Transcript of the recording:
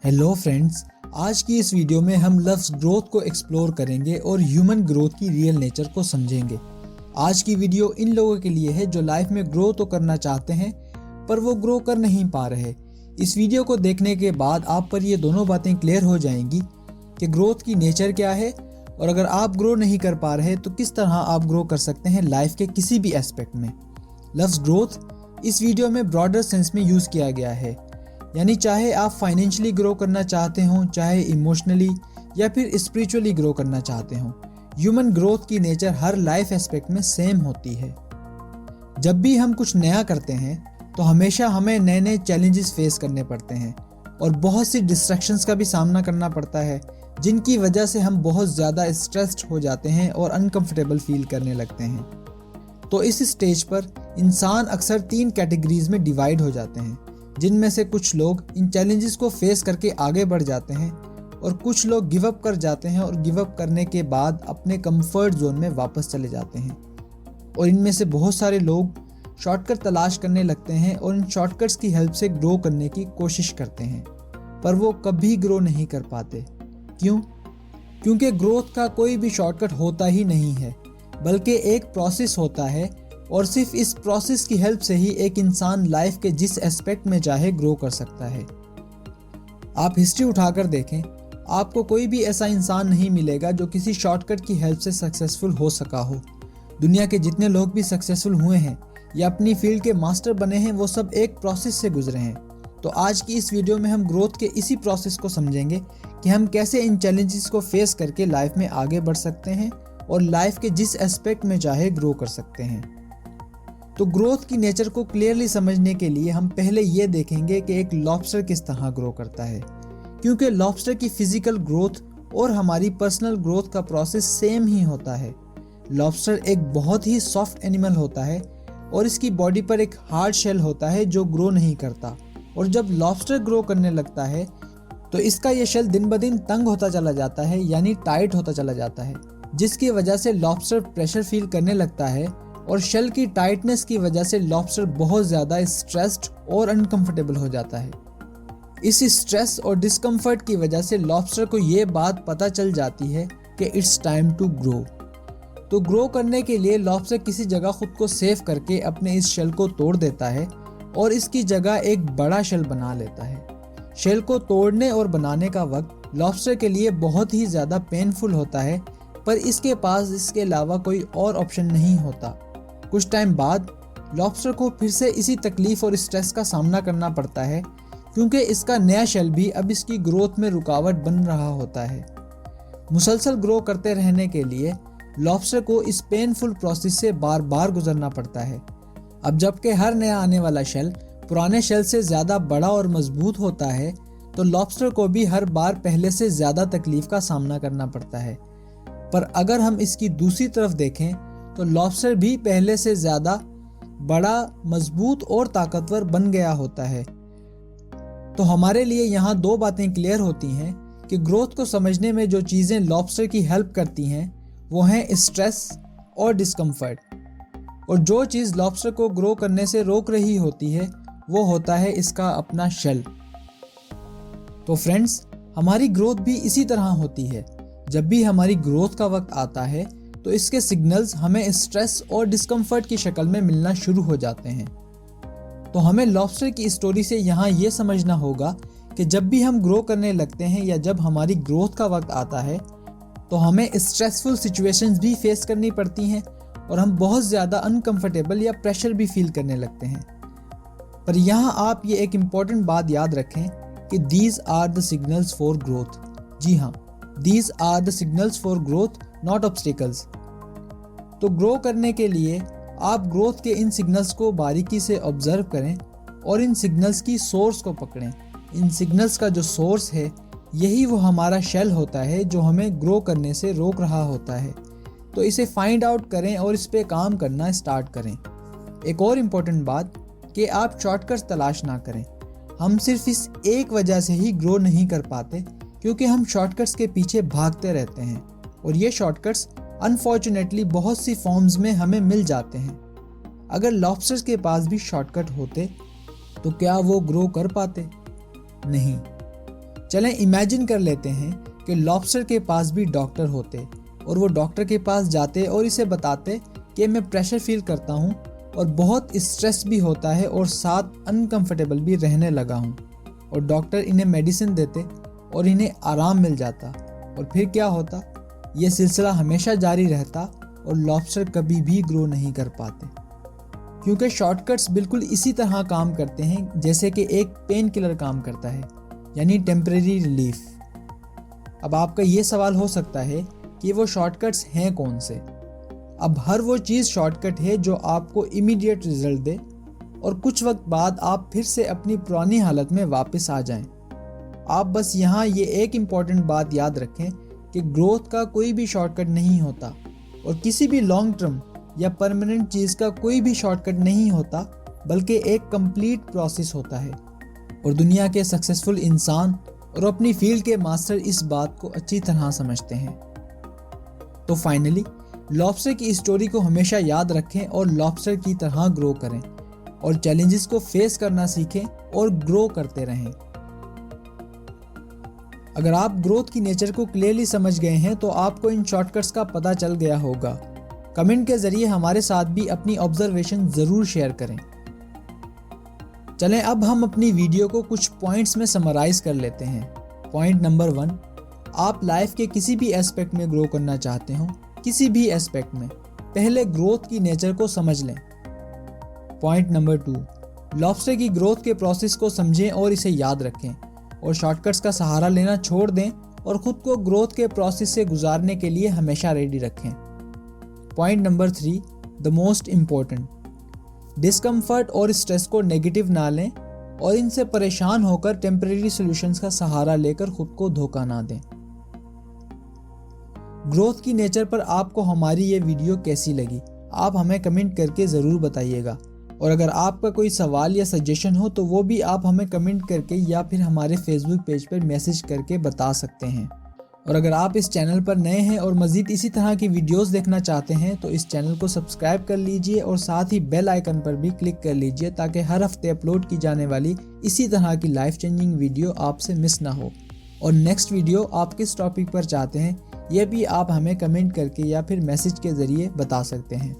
Hello friends, आज की इस वीडियो में हम लफ्ज़ ग्रोथ को एक्सप्लोर करेंगे और ह्यूमन ग्रोथ की रियल नेचर को समझेंगे। आज की वीडियो इन लोगों के लिए है जो लाइफ में ग्रो तो करना चाहते हैं पर वो ग्रो कर नहीं पा रहे। इस वीडियो को देखने के बाद आप पर ये दोनों बातें क्लियर हो जाएंगी कि ग्रोथ की नेचर क्या है और अगर आप ग्रो नहीं कर पा रहे तो किस तरह आप ग्रो कर सकते हैं लाइफ के किसी भी एस्पेक्ट में। लफ्ज़ ग्रोथ इस वीडियो में ब्रॉडर सेंस में यूज़ किया गया है, यानी चाहे आप फाइनेंशियली ग्रो करना चाहते हों, चाहे इमोशनली या फिर स्पिरिचुअली ग्रो करना चाहते हों, ह्यूमन ग्रोथ की नेचर हर लाइफ एस्पेक्ट में सेम होती है। जब भी हम कुछ नया करते हैं तो हमेशा हमें नए नए चैलेंजेस फेस करने पड़ते हैं और बहुत सी डिस्ट्रैक्शंस का भी सामना करना पड़ता है, जिनकी वजह से हम बहुत ज़्यादा स्ट्रेस्ड हो जाते हैं और अनकंफर्टेबल फील करने लगते हैं। तो इस स्टेज पर इंसान अक्सर 3 कैटेगरीज में डिवाइड हो जाते हैं, जिनमें से कुछ लोग इन चैलेंजेस को फेस करके आगे बढ़ जाते हैं और कुछ लोग गिव अप कर जाते हैं और गिव अप करने के बाद अपने कंफर्ट जोन में वापस चले जाते हैं। और इनमें से बहुत सारे लोग शॉर्टकट तलाश करने लगते हैं और इन शॉर्टकट्स की हेल्प से ग्रो करने की कोशिश करते हैं, पर वो कभी ग्रो नहीं कर पाते। क्यों? क्योंकि ग्रोथ का कोई भी शॉर्टकट होता ही नहीं है, बल्कि एक प्रोसेस होता है और सिर्फ इस प्रोसेस की हेल्प से ही एक इंसान लाइफ के जिस एस्पेक्ट में चाहे ग्रो कर सकता है। आप हिस्ट्री उठाकर देखें, आपको कोई भी ऐसा इंसान नहीं मिलेगा जो किसी शॉर्टकट की हेल्प से सक्सेसफुल हो सका हो। दुनिया के जितने लोग भी सक्सेसफुल हुए हैं या अपनी फील्ड के मास्टर बने हैं, वो सब एक प्रोसेस से गुजरे हैं। तो आज की इस वीडियो में हम ग्रोथ के इसी प्रोसेस को समझेंगे कि हम कैसे इन चैलेंजेस को फेस करके लाइफ में आगे बढ़ सकते हैं और लाइफ के जिस एस्पेक्ट में चाहे ग्रो कर सकते हैं। तो ग्रोथ की नेचर को क्लियरली समझने के लिए हम पहले ये देखेंगे कि एक लॉबस्टर किस तरह ग्रो करता है, क्योंकि लॉबस्टर की फिजिकल ग्रोथ और हमारी पर्सनल ग्रोथ का प्रोसेस सेम ही होता है। लॉबस्टर एक बहुत ही सॉफ्ट एनिमल होता है और इसकी बॉडी पर एक हार्ड शेल होता है जो ग्रो नहीं करता, और जब लॉबस्टर ग्रो करने लगता है तो इसका ये शेल दिन ब दिन तंग होता चला जाता है, यानी टाइट होता चला जाता है, जिसकी वजह से लॉबस्टर प्रेशर फील करने लगता है और शेल की टाइटनेस की वजह से लॉबस्टर बहुत ज़्यादा स्ट्रेस्ड और अनकंफर्टेबल हो जाता है। इस स्ट्रेस और डिस्कम्फर्ट की वजह से लॉबस्टर को ये बात पता चल जाती है कि इट्स टाइम टू ग्रो। तो ग्रो करने के लिए लॉबस्टर किसी जगह खुद को सेव करके अपने इस शेल को तोड़ देता है और इसकी जगह एक बड़ा शेल बना लेता है। शेल को तोड़ने और बनाने का वक्त लॉबस्टर के लिए बहुत ही ज़्यादा पेनफुल होता है, पर इसके पास इसके अलावा कोई और ऑप्शन नहीं होता। कुछ टाइम बाद लॉबस्टर को फिर से इसी तकलीफ और स्ट्रेस का सामना करना पड़ता है, क्योंकि इसका नया शेल भी अब इसकी ग्रोथ में रुकावट बन रहा होता है। मुसलसल ग्रो करते रहने के लिए लॉबस्टर को इस पेनफुल प्रोसेस से बार बार गुजरना पड़ता है। अब जबकि हर नया आने वाला शेल पुराने शेल से ज़्यादा बड़ा और मजबूत होता है, तो लॉबस्टर को भी हर बार पहले से ज़्यादा तकलीफ का सामना करना पड़ता है। पर अगर हम इसकी दूसरी तरफ देखें तो लॉबस्टर भी पहले से ज़्यादा बड़ा, मजबूत और ताकतवर बन गया होता है। तो हमारे लिए यहाँ 2 बातें क्लियर होती हैं कि ग्रोथ को समझने में जो चीज़ें लॉबस्टर की हेल्प करती हैं वो हैं स्ट्रेस और डिस्कम्फर्ट, और जो चीज़ लॉबस्टर को ग्रो करने से रोक रही होती है वो होता है इसका अपना शेल। तो फ्रेंड्स, हमारी ग्रोथ भी इसी तरह होती है। जब भी हमारी ग्रोथ का वक्त आता है तो इसके सिग्नल्स हमें स्ट्रेस और डिस्कम्फर्ट की शक्ल में मिलना शुरू हो जाते हैं। तो हमें लॉबस्टर की स्टोरी से यहाँ ये समझना होगा कि जब भी हम ग्रो करने लगते हैं या जब हमारी ग्रोथ का वक्त आता है तो हमें स्ट्रेसफुल सिचुएशंस भी फेस करनी पड़ती हैं और हम बहुत ज़्यादा अनकंफर्टेबल या प्रेशर भी फील करने लगते हैं। पर यहाँ आप ये एक इम्पॉर्टेंट बात याद रखें कि these are the signals for growth. जी हाँ, these are the signals for growth, not obstacles. तो ग्रो करने के लिए आप ग्रोथ के इन सिग्नल्स को बारीकी से ऑब्जर्व करें और इन सिग्नल्स की सोर्स को पकड़ें। इन सिग्नल्स का जो सोर्स है यही वो हमारा शेल होता है जो हमें ग्रो करने से रोक रहा होता है। तो इसे फाइंड आउट करें और इस पे काम करना स्टार्ट करें। एक और इम्पॉर्टेंट बात कि आप शॉर्टकट्स तलाश ना करें। हम सिर्फ इस एक वजह से ही ग्रो नहीं कर पाते क्योंकि हम शॉर्टकट्स के पीछे भागते रहते हैं, और ये शॉर्टकट्स अनफॉर्चुनेटली बहुत सी फॉर्म्स में हमें मिल जाते हैं। अगर लॉबस्टर्स के पास भी शॉर्टकट होते तो क्या वो ग्रो कर पाते? नहीं। चलें इमेजिन कर लेते हैं कि लॉबस्टर के पास भी डॉक्टर होते और वो डॉक्टर के पास जाते और इसे बताते कि मैं प्रेशर फील करता हूँ और बहुत स्ट्रेस भी होता है और साथ अनकंफर्टेबल भी रहने लगा हूँ, और डॉक्टर इन्हें मेडिसिन देते और इन्हें आराम मिल जाता। और फिर क्या होता? ये सिलसिला हमेशा जारी रहता और लॉबस्टर कभी भी ग्रो नहीं कर पाते, क्योंकि शॉर्टकट्स बिल्कुल इसी तरह काम करते हैं जैसे कि एक पेन किलर काम करता है, यानी टेम्परेरी रिलीफ। अब आपका ये सवाल हो सकता है कि वो शॉर्टकट्स हैं कौन से? अब हर वो चीज़ शॉर्टकट है जो आपको इमीडिएट रिजल्ट दे और कुछ वक्त बाद आप फिर से अपनी पुरानी हालत में वापस आ जाएं। आप बस यहाँ ये एक इम्पॉर्टेंट बात याद रखें कि ग्रोथ का कोई भी शॉर्टकट नहीं होता और किसी भी लॉन्ग टर्म या परमानेंट चीज़ का कोई भी शॉर्टकट नहीं होता, बल्कि एक कंप्लीट प्रोसेस होता है। और दुनिया के सक्सेसफुल इंसान और अपनी फील्ड के मास्टर इस बात को अच्छी तरह समझते हैं। तो फाइनली लॉबस्टर की स्टोरी को हमेशा याद रखें और लॉबस्टर की तरह ग्रो करें और चैलेंजेस को फेस करना सीखें और ग्रो करते रहें। अगर आप ग्रोथ की नेचर को क्लियरली समझ गए हैं तो आपको इन शॉर्टकट्स का पता चल गया होगा। कमेंट के जरिए हमारे साथ भी अपनी ऑब्जर्वेशन ज़रूर शेयर करें। चलें अब हम अपनी वीडियो को कुछ पॉइंट्स में समराइज कर लेते हैं। पॉइंट नंबर 1, आप लाइफ के किसी भी एस्पेक्ट में ग्रो करना चाहते हो, किसी भी एस्पेक्ट में, पहले ग्रोथ की नेचर को समझ लें। पॉइंट नंबर 2, लॉबस्टर की ग्रोथ के प्रोसेस को समझें और इसे याद रखें और शॉर्टकट्स का सहारा लेना छोड़ दें और खुद को ग्रोथ के प्रोसेस से गुजारने के लिए हमेशा रेडी रखें। Point number 3, the most important, discomfort और स्ट्रेस को नेगेटिव ना लें और इनसे परेशान होकर टेम्परेरी सॉल्यूशंस का सहारा लेकर खुद को धोखा ना दें। ग्रोथ की नेचर पर आपको हमारी ये वीडियो कैसी लगी, आप हमें कमेंट करके ज़रूर बताइएगा। और अगर आपका कोई सवाल या सजेशन हो तो वो भी आप हमें कमेंट करके या फिर हमारे फेसबुक पेज पर मैसेज करके बता सकते हैं। और अगर आप इस चैनल पर नए हैं और मज़ीद इसी तरह की वीडियोस देखना चाहते हैं तो इस चैनल को सब्सक्राइब कर लीजिए और साथ ही बेल आइकन पर भी क्लिक कर लीजिए ताकि हर हफ्ते अपलोड की जाने वाली इसी तरह की लाइफ चेंजिंग वीडियो आपसे मिस ना हो। और नेक्स्ट वीडियो आप किस टॉपिक पर चाहते हैं ये भी आप हमें कमेंट करके या फिर मैसेज के ज़रिए बता सकते हैं।